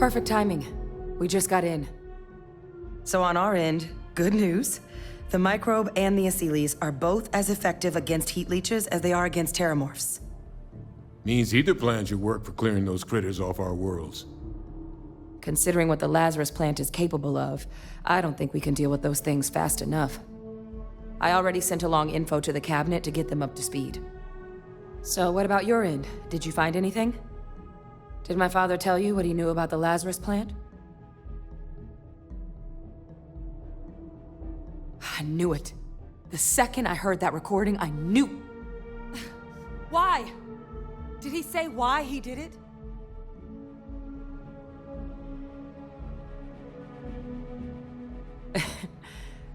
Perfect timing. We just got in. So on our end, good news. The microbe and the Asylees are both as effective against heat leeches as they are against terramorphs. Means either plan should work for clearing those critters off our worlds. Considering what the Lazarus plant is capable of, I don't think we can deal with those things fast enough. I already sent along info to the cabinet to get them up to speed. So what about your end? Did you find anything? Did my father tell you what he knew about the Lazarus plant? I knew it. The second I heard that recording, I knew. Why? Did he say why he did it?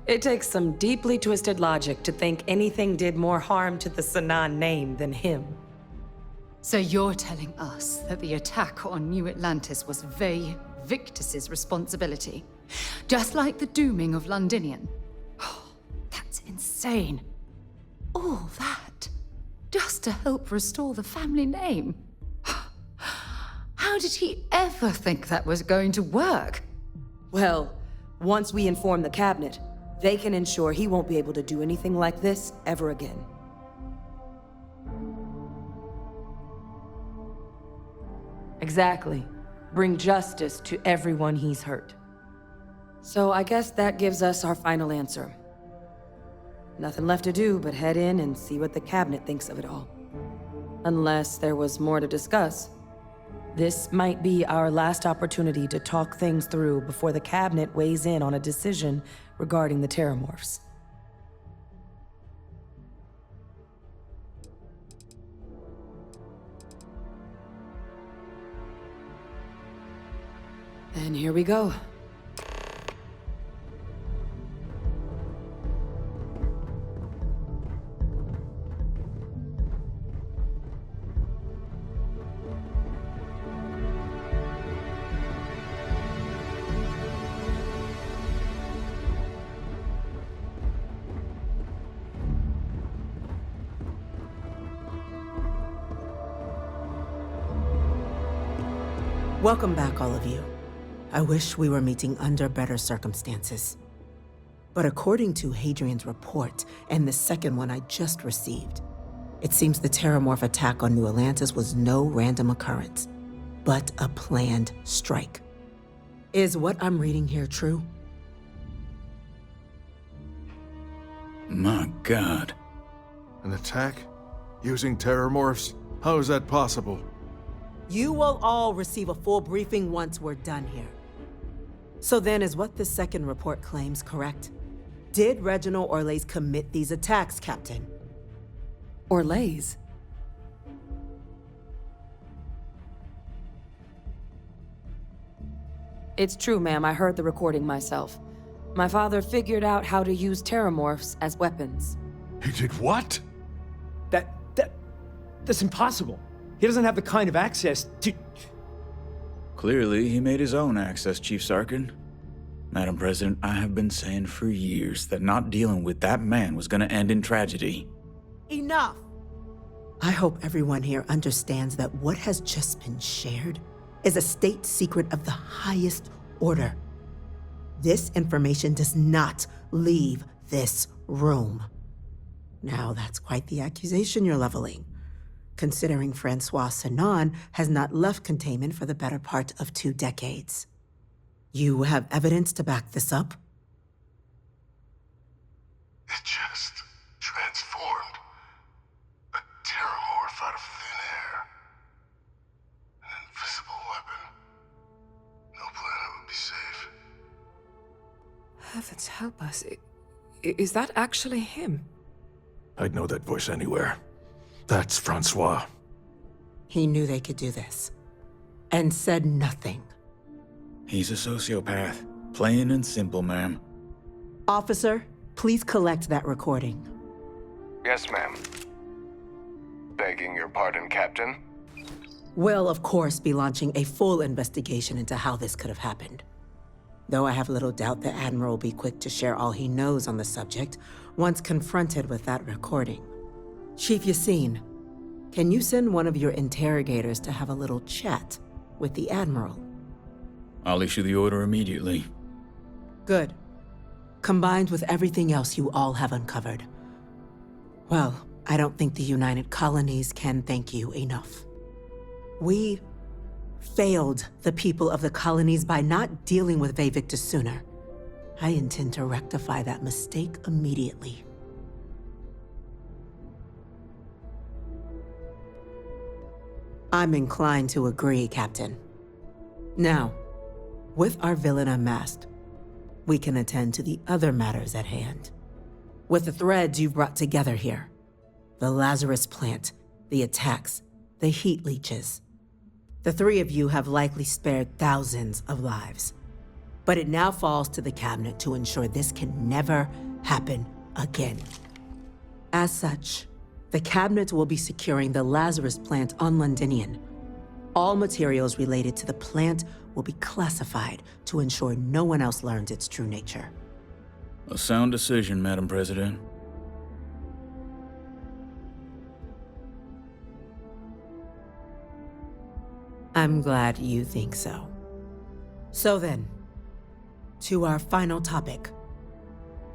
It takes some deeply twisted logic to think anything did more harm to the Sanan name than him. So you're telling us that the attack on New Atlantis was Vey Victus's responsibility? Just like the dooming of Londinian? Oh, that's insane. All that, just to help restore the family name. How did he ever think that was going to work? Well, once we inform the cabinet, they can ensure he won't be able to do anything like this ever again. Exactly. Bring justice to everyone he's hurt. So I guess that gives us our final answer. Nothing left to do but head in and see what the cabinet thinks of it all. Unless there was more to discuss. This might be our last opportunity to talk things through before the cabinet weighs in on a decision regarding the terramorphs. And here we go. Welcome back, all of you. I wish we were meeting under better circumstances. But according to Hadrian's report, and the second one I just received, it seems the Terramorph attack on New Atlantis was no random occurrence, but a planned strike. Is what I'm reading here true? My God. An attack? Using terramorphs? How is that possible? You will all receive a full briefing once we're done here. So then, is what the second report claims correct? Did Reginald Orlays commit these attacks, Captain? Orlays? It's true, ma'am. I heard the recording myself. My father figured out how to use terramorphs as weapons. He did what? That's impossible. He doesn't have the kind of access to... Clearly, he made his own access, Chief Sarkin. Madam President, I have been saying for years that not dealing with that man was gonna end in tragedy. Enough! I hope everyone here understands that what has just been shared is a state secret of the highest order. This information does not leave this room. Now, that's quite the accusation you're leveling, considering Francois Sanan has not left containment for the better part of 2 decades. You have evidence to back this up? It just transformed. A terramorph out of thin air. An invisible weapon. No planet would be safe. Heavens help us. Is that actually him? I'd know that voice anywhere. That's Francois. He knew they could do this, and said nothing. He's a sociopath. Plain and simple, ma'am. Officer, please collect that recording. Yes, ma'am. Begging your pardon, Captain. We'll, of course, be launching a full investigation into how this could have happened. Though I have little doubt the Admiral will be quick to share all he knows on the subject once confronted with that recording. Chief Yassine, can you send one of your interrogators to have a little chat with the Admiral? I'll issue the order immediately. Good. Combined with everything else you all have uncovered. Well, I don't think the United Colonies can thank you enough. We failed the people of the colonies by not dealing with Victus sooner. I intend to rectify that mistake immediately. I'm inclined to agree, Captain. Now, with our villain unmasked, we can attend to the other matters at hand. With the threads you've brought together here, the Lazarus plant, the attacks, the heat leeches, the three of you have likely spared thousands of lives. But it now falls to the Cabinet to ensure this can never happen again. As such, the Cabinet will be securing the Lazarus plant on Londinian. All materials related to the plant will be classified to ensure no one else learns its true nature. A sound decision, Madam President. I'm glad you think so. So then, to our final topic.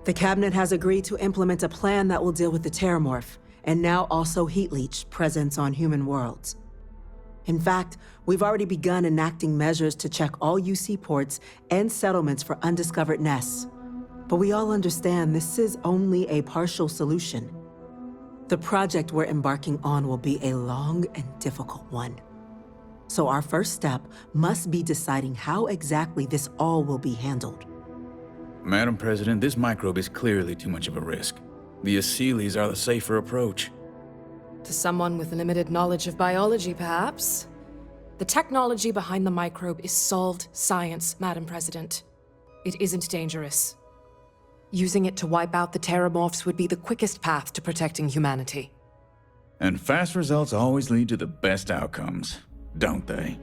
The Cabinet has agreed to implement a plan that will deal with the Terramorph, and now also Heat Leech presence on human worlds. In fact, we've already begun enacting measures to check all UC ports and settlements for undiscovered nests. But we all understand this is only a partial solution. The project we're embarking on will be a long and difficult one. So our first step must be deciding how exactly this all will be handled. Madam President, this microbe is clearly too much of a risk. The Aseles are the safer approach. To someone with limited knowledge of biology, perhaps. The technology behind the microbe is solved science, Madam President. It isn't dangerous. Using it to wipe out the Terramorphs would be the quickest path to protecting humanity. And fast results always lead to the best outcomes, don't they?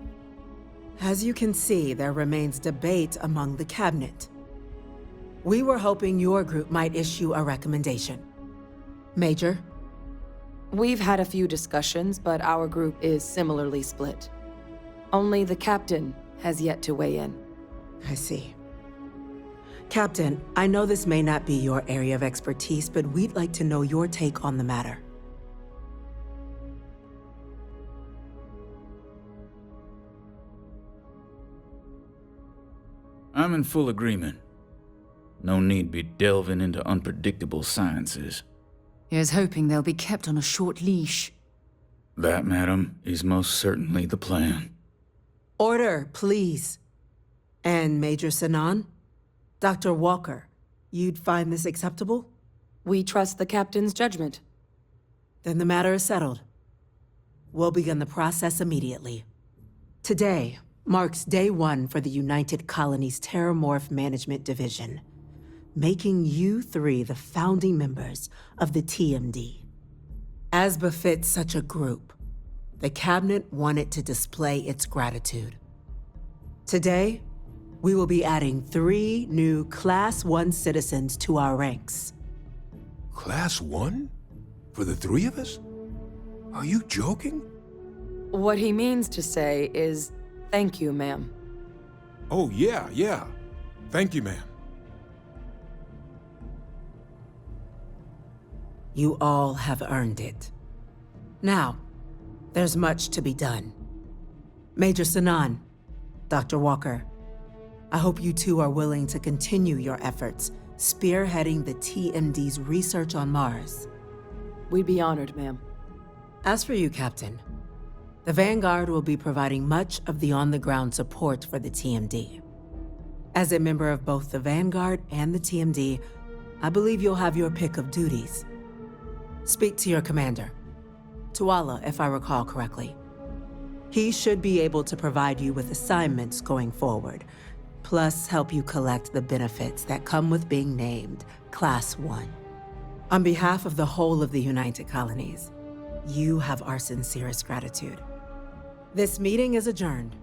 As you can see, there remains debate among the Cabinet. We were hoping your group might issue a recommendation. Major? We've had a few discussions, but our group is similarly split. Only the captain has yet to weigh in. I see. Captain, I know this may not be your area of expertise, but we'd like to know your take on the matter. I'm in full agreement. No need be delving into unpredictable sciences. Here's hoping they'll be kept on a short leash. That, madam, is most certainly the plan. Order, please. And Major Sinan? Dr. Walker, you'd find this acceptable? We trust the captain's judgment. Then the matter is settled. We'll begin the process immediately. Today marks day one for the United Colonies Terramorph Management Division, making you three the founding members of the TMD. As befits such a group, the Cabinet wanted to display its gratitude. Today, we will be adding 3 new Class 1 citizens to our ranks. Class 1? For the 3 of us? Are you joking? What he means to say is, thank you, ma'am. Oh, yeah. Thank you, ma'am. You all have earned it. Now, there's much to be done. Major Sinan, Dr. Walker, I hope you two are willing to continue your efforts spearheading the TMD's research on Mars. We'd be honored, ma'am. As for you, Captain, the Vanguard will be providing much of the on-the-ground support for the TMD. As a member of both the Vanguard and the TMD, I believe you'll have your pick of duties. Speak to your commander, Tuala, if I recall correctly. He should be able to provide you with assignments going forward, plus help you collect the benefits that come with being named Class 1. On behalf of the whole of the United Colonies, you have our sincerest gratitude. This meeting is adjourned.